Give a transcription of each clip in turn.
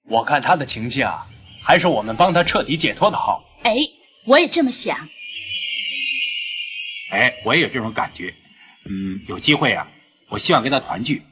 我看他的情形啊，还是我们帮他彻底解脱的好。哎，我也这么想。哎，我也有这种感觉。有机会啊，我希望跟他团聚。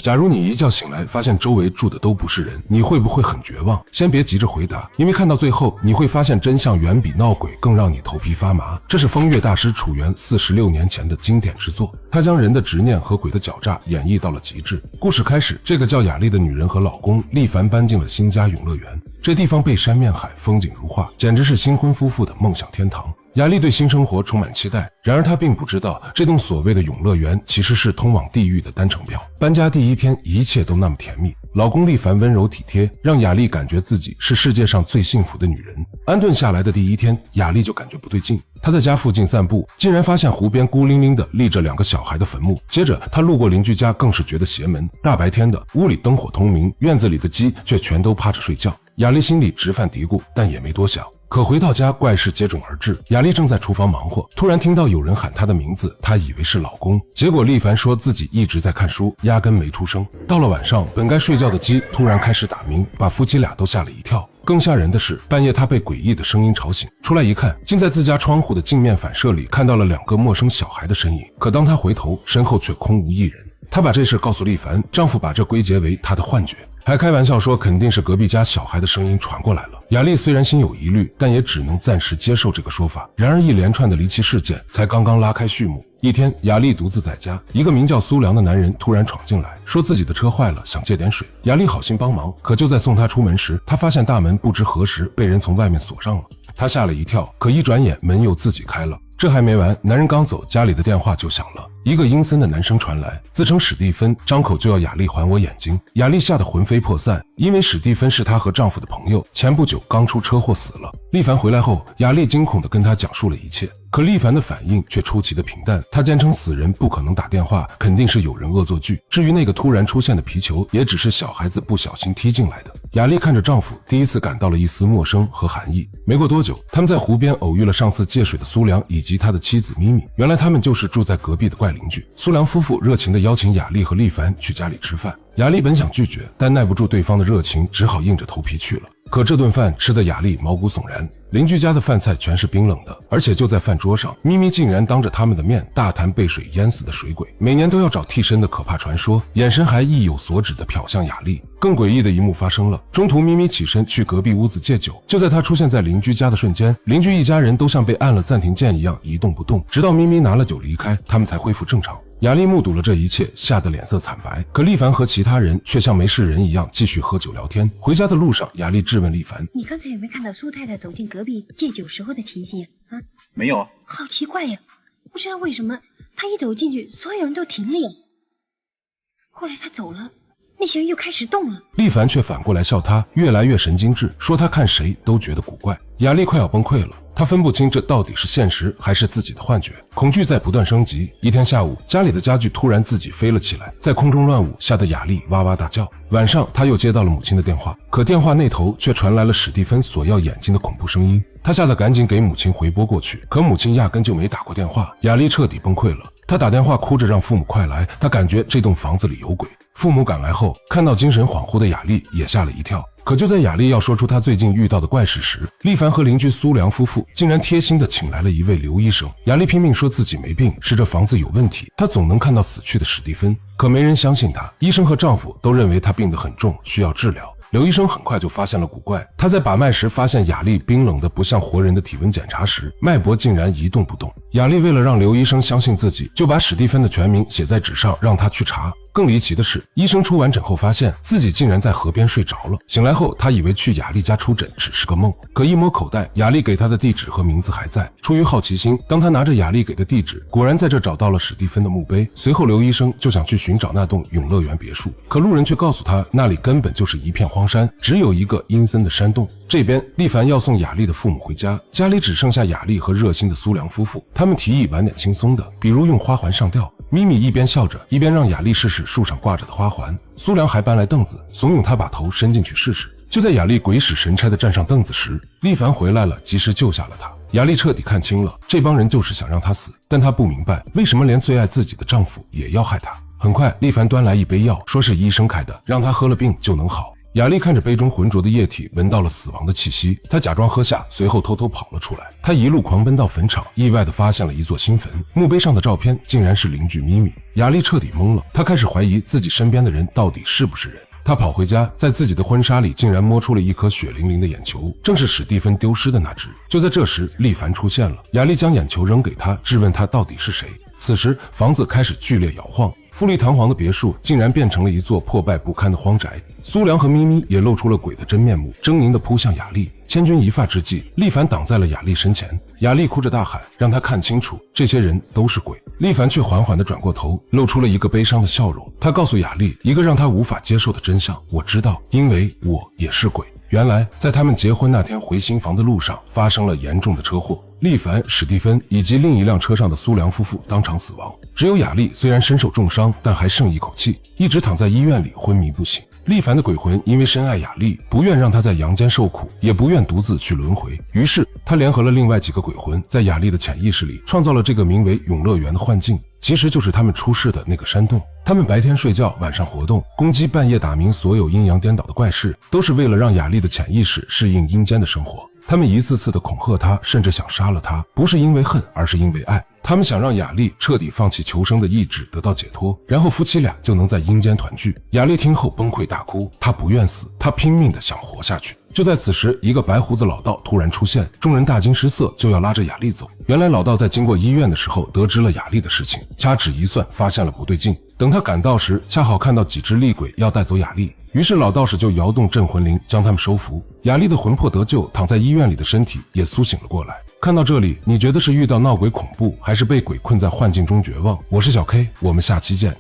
假如你一觉醒来发现周围住的都不是人，你会不会很绝望？先别急着回答，因为看到最后你会发现真相远比闹鬼更让你头皮发麻。这是风月大师楚原46年前的经典之作，他将人的执念和鬼的狡诈演绎到了极致。故事开始，这个叫雅丽的女人和老公丽凡搬进了新家永乐园，这地方背山面海，风景如画，简直是新婚夫妇的梦想天堂。雅丽对新生活充满期待，然而她并不知道，这栋所谓的永乐园其实是通往地狱的单程票。搬家第一天，一切都那么甜蜜，老公丽凡温柔体贴，让雅丽感觉自己是世界上最幸福的女人。安顿下来的第一天，雅丽就感觉不对劲，她在家附近散步，竟然发现湖边孤零零的立着2个小孩的坟墓。接着她路过邻居家，更是觉得邪门，大白天的，屋里灯火通明，院子里的鸡却全都趴着睡觉。雅丽心里直犯嘀咕，但也没多想。可回到家，怪事接踵而至。雅丽正在厨房忙活，突然听到有人喊她的名字，她以为是老公，结果丽凡说自己一直在看书，压根没出声。到了晚上，本该睡觉的鸡突然开始打鸣，把夫妻俩都吓了一跳。更吓人的是，半夜他被诡异的声音吵醒，出来一看，竟在自家窗户的镜面反射里看到了2个陌生小孩的身影。可当他回头，身后却空无一人。她把这事告诉丽凡，丈夫把这归结为她的幻觉，还开玩笑说肯定是隔壁家小孩的声音传过来了。雅丽虽然心有疑虑，但也只能暂时接受这个说法。然而一连串的离奇事件才刚刚拉开序幕。一天，雅丽独自在家，一个名叫苏良的男人突然闯进来，说自己的车坏了，想借点水。雅丽好心帮忙，可就在送他出门时，她发现大门不知何时被人从外面锁上了。她吓了一跳，可一转眼门又自己开了。这还没完，男人刚走，家里的电话就响了，一个阴森的男声传来，自称史蒂芬，张口就要雅丽还我眼睛。雅丽吓得魂飞魄散，因为史蒂芬是她和丈夫的朋友，前不久刚出车祸死了。丽凡回来后，雅丽惊恐地跟他讲述了一切，可丽凡的反应却出奇的平淡，他坚称死人不可能打电话，肯定是有人恶作剧。至于那个突然出现的皮球，也只是小孩子不小心踢进来的。雅丽看着丈夫，第一次感到了一丝陌生和寒意。没过多久，他们在湖边偶遇了上次借水的苏良以及他的妻子咪咪，原来他们就是住在隔壁的怪邻居。苏良夫妇热情地邀请雅丽和丽凡去家里吃饭，雅丽本想拒绝，但耐不住对方的热情，只好硬着头皮去了。可这顿饭吃的雅丽毛骨悚然，邻居家的饭菜全是冰冷的，而且就在饭桌上，咪咪竟然当着他们的面大谈被水淹死的水鬼，每年都要找替身的可怕传说，眼神还意有所指地瞟向雅丽。更诡异的一幕发生了，中途咪咪起身去隔壁屋子借酒，就在她出现在邻居家的瞬间，邻居一家人都像被按了暂停键一样一动不动，直到咪咪拿了酒离开，他们才恢复正常。雅丽目睹了这一切，吓得脸色惨白，可丽凡和其他人却像没事人一样继续喝酒聊天。回家的路上，雅丽质问丽凡，你刚才有没有看到苏太太走进隔壁借酒时候的情形啊？没有啊。好奇怪呀，不知道为什么她一走进去，所有人都停了呀。后来她走了，那些人又开始动了。丽凡却反过来笑她越来越神经质，说她看谁都觉得古怪。雅丽快要崩溃了，她分不清这到底是现实还是自己的幻觉，恐惧在不断升级。一天下午，家里的家具突然自己飞了起来，在空中乱舞，吓得雅丽哇哇大叫。晚上，她又接到了母亲的电话，可电话那头却传来了史蒂芬索要眼睛的恐怖声音。她吓得赶紧给母亲回拨过去，可母亲压根就没打过电话。雅丽彻底崩溃了，她打电话哭着让父母快来，她感觉这栋房子里有鬼。父母赶来后，看到精神恍惚的雅丽也吓了一跳。可就在雅丽要说出她最近遇到的怪事时，丽凡和邻居苏良夫妇竟然贴心地请来了一位刘医生。雅丽拼命说自己没病，是这房子有问题，她总能看到死去的史蒂芬，可没人相信她。医生和丈夫都认为她病得很重，需要治疗。刘医生很快就发现了古怪，他在把脉时发现雅丽冰冷的不像活人的体温检查时，脉搏竟然一动不动。雅丽为了让刘医生相信自己，就把史蒂芬的全名写在纸上让他去查。更离奇的是，医生出完诊后发现自己竟然在河边睡着了。醒来后，他以为去雅丽家出诊只是个梦，可一摸口袋，雅丽给他的地址和名字还在。出于好奇心，当他拿着雅丽给的地址，果然在这找到了史蒂芬的墓碑。随后刘医生就想去寻找那栋永乐园别墅，可路人却告诉他那里根本就是一片荒山，只有一个阴森的山洞。这边丽凡要送雅丽的父母回家，家里只剩下雅丽和热心的苏良夫妇，他们提议玩点轻松的，比如用花环上吊。咪咪一边笑着，一边让雅丽试试树上挂着的花环。苏良还搬来凳子，怂恿她把头伸进去试试。就在雅丽鬼使神差地站上凳子时，丽凡回来了，及时救下了她。雅丽彻底看清了，这帮人就是想让她死，但她不明白为什么连最爱自己的丈夫也要害她。很快，丽凡端来一杯药，说是医生开的，让她喝了病就能好。雅丽看着杯中浑浊的液体，闻到了死亡的气息，她假装喝下，随后偷偷跑了出来。她一路狂奔到坟场，意外地发现了一座新坟，墓碑上的照片竟然是邻居咪咪。雅丽彻底懵了，她开始怀疑自己身边的人到底是不是人。她跑回家，在自己的婚纱里竟然摸出了一颗血淋淋的眼球，正是史蒂芬丢失的那只。就在这时，丽凡出现了，雅丽将眼球扔给他，质问他到底是谁。此时，房子开始剧烈摇晃，富丽堂皇的别墅竟然变成了一座破败不堪的荒宅。苏良和咪咪也露出了鬼的真面目，狰狞地扑向雅丽。千钧一发之际，丽凡挡在了雅丽身前。雅丽哭着大喊，让他看清楚，这些人都是鬼。丽凡却缓缓地转过头，露出了一个悲伤的笑容。他告诉雅丽一个让他无法接受的真相：我知道，因为我也是鬼。原来，在他们结婚那天回新房的路上，发生了严重的车祸。丽凡、史蒂芬以及另一辆车上的苏良夫妇当场死亡，只有雅丽虽然身受重伤，但还剩一口气，一直躺在医院里昏迷不醒。丽凡的鬼魂因为深爱雅丽，不愿让她在阳间受苦，也不愿独自去轮回，于是他联合了另外几个鬼魂，在雅丽的潜意识里创造了这个名为永乐园的幻境，其实就是他们出事的那个山洞。他们白天睡觉，晚上活动，攻击半夜打鸣所有阴阳颠倒的怪事，都是为了让雅丽的潜意识适应阴间的生活。他们一次次的恐吓她，甚至想杀了她，不是因为恨，而是因为爱。他们想让雅丽彻底放弃求生的意志，得到解脱，然后夫妻俩就能在阴间团聚。雅丽听后崩溃大哭，她不愿死，她拼命的想活下去。就在此时，一个白胡子老道突然出现，众人大惊失色，就要拉着雅丽走。原来老道在经过医院的时候得知了雅丽的事情，掐指一算，发现了不对劲。等他赶到时，恰好看到几只厉鬼要带走雅丽，于是老道士就摇动镇魂铃将他们收服。雅丽的魂魄得救，躺在医院里的身体也苏醒了过来。看到这里，你觉得是遇到闹鬼恐怖，还是被鬼困在幻境中绝望？我是小 K，我们下期见。